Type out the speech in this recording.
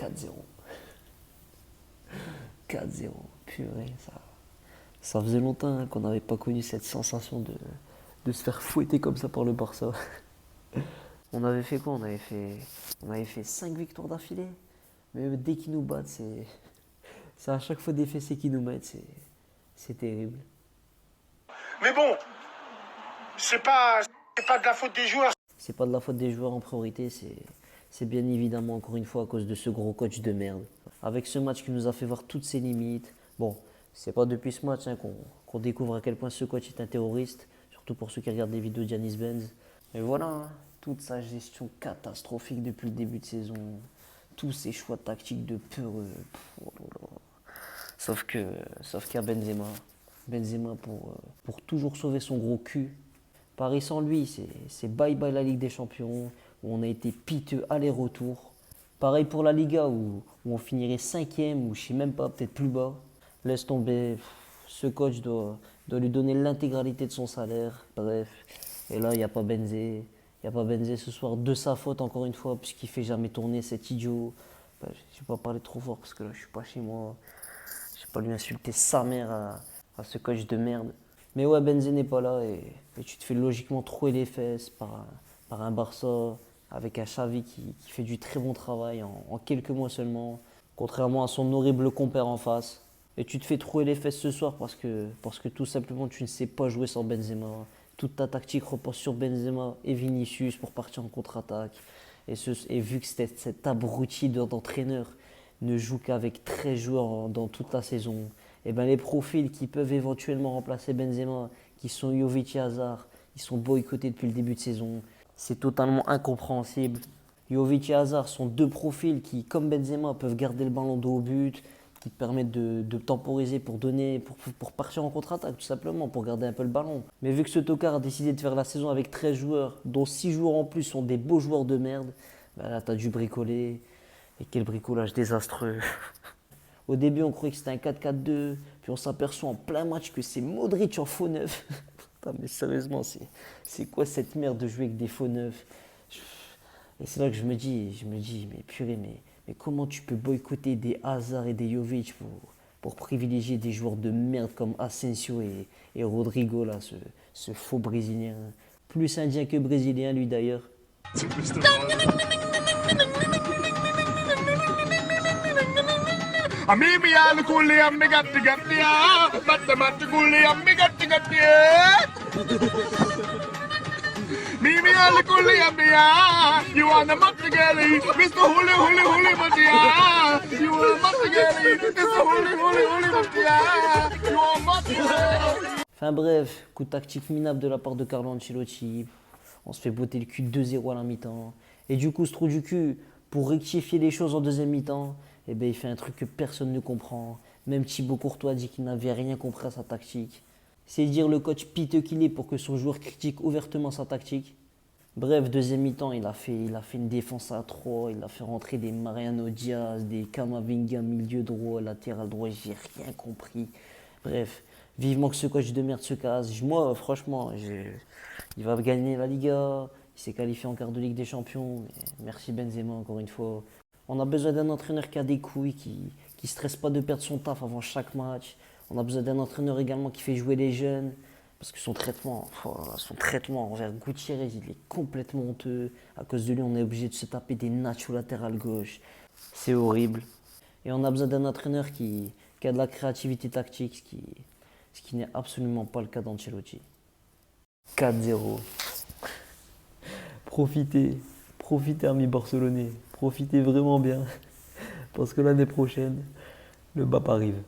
4-0. 4-0. Purée, ça faisait longtemps qu'on n'avait pas connu cette sensation de se faire fouetter comme ça par le Barça. On avait fait quoi? On avait fait 5 victoires d'affilée. Mais dès qu'ils nous battent, c'est à chaque fois des fessées qu'ils nous mettent. C'est terrible. Mais bon, c'est pas de la faute des joueurs. C'est pas de la faute des joueurs en priorité, c'est bien évidemment encore une fois à cause de ce gros coach de merde. Avec ce match qui nous a fait voir toutes ses limites. Bon, c'est pas depuis ce match qu'on découvre à quel point ce coach est un terroriste, surtout pour ceux qui regardent les vidéos de Giannis Benz. Mais voilà, hein, toute sa gestion catastrophique depuis le début de saison, tous ses choix tactiques de peureux. Oh là là. Sauf qu'il y a Benzema. Benzema pour toujours sauver son gros cul. Paris sans lui, c'est bye bye la Ligue des Champions, où on a été piteux aller-retour. Pareil pour la Liga, où on finirait 5e, ou je sais même pas, peut-être plus bas. Laisse tomber, ce coach doit lui donner l'intégralité de son salaire. Bref, et là, il n'y a pas Benzé. Il n'y a pas Benzé ce soir, de sa faute encore une fois, puisqu'il fait jamais tourner cet idiot. Je ne vais pas parler trop fort, parce que là, je suis pas chez moi. Je ne vais pas lui insulter sa mère à ce coach de merde. Mais ouais, Benzé n'est pas là et tu te fais logiquement trouer les fesses par un Barça avec un Xavi qui fait du très bon travail en quelques mois seulement, contrairement à son horrible compère en face. Et tu te fais trouer les fesses ce soir parce que tout simplement tu ne sais pas jouer sans Benzema. Toute ta tactique repose sur Benzema et Vinicius pour partir en contre-attaque. Et vu que cet abruti d'entraîneur ne joue qu'avec 13 joueurs dans toute la saison, et ben les profils qui peuvent éventuellement remplacer Benzema, qui sont Jovic et Hazard, ils sont boycottés depuis le début de saison. C'est totalement incompréhensible. Jovic et Hazard sont deux profils qui, comme Benzema, peuvent garder le ballon dos au but, qui te permettent de temporiser pour partir en contre-attaque, tout simplement, pour garder un peu le ballon. Mais vu que ce tocard a décidé de faire la saison avec 13 joueurs, dont 6 joueurs en plus sont des beaux joueurs de merde, ben là, t'as dû bricoler. Et quel bricolage désastreux. Au début, on croyait que c'était un 4-4-2, puis on s'aperçoit en plein match que c'est Modric en faux neuf. Putain, mais sérieusement, c'est quoi cette merde de jouer avec des faux neufs? Et c'est là que je me dis, mais purée, mais comment tu peux boycotter des Hazard et des Jovic pour privilégier des joueurs de merde comme Asensio et Rodrigo, là, ce faux Brésilien. Plus indien que brésilien, lui d'ailleurs. Mimi alukuli ammi gatti gatti ya, matte matte kuli ammi gatti gatti Mimi alukuli ammi ya, you wanna matte geli, Mr. Huli Huli Huli Matia, you wanna matte geli, Mr. Huli Huli Huli Matia, you wanna matte geli. Enfin bref, coup tactique minable de la part de Carlo Ancelotti. On se fait botter le cul 2-0 à la mi-temps. Et du coup, ce trou du cul, pour rectifier les choses en deuxième mi-temps, eh ben, il fait un truc que personne ne comprend. Même Thibaut Courtois dit qu'il n'avait rien compris à sa tactique. C'est dire le coach piteux qu'il est pour que son joueur critique ouvertement sa tactique. Bref, deuxième mi-temps, il a fait une défense à 3, il a fait rentrer des Mariano Diaz, des Camavinga, milieu droit, latéral droit, j'ai rien compris. Bref, vivement que ce coach de merde se casse. Moi, franchement, il va gagner la Liga, il s'est qualifié en quart de Ligue des Champions. Merci Benzema encore une fois. On a besoin d'un entraîneur qui a des couilles, qui ne stresse pas de perdre son taf avant chaque match. On a besoin d'un entraîneur également qui fait jouer les jeunes. Parce que son traitement envers Gutiérrez, il est complètement honteux. À cause de lui, on est obligé de se taper des Nacho latéral gauche. C'est horrible. Et on a besoin d'un entraîneur qui a de la créativité tactique, ce qui n'est absolument pas le cas d'Ancelotti. 4-0. Profitez, amis barcelonais. Profitez vraiment bien. Parce que l'année prochaine, le BAP arrive.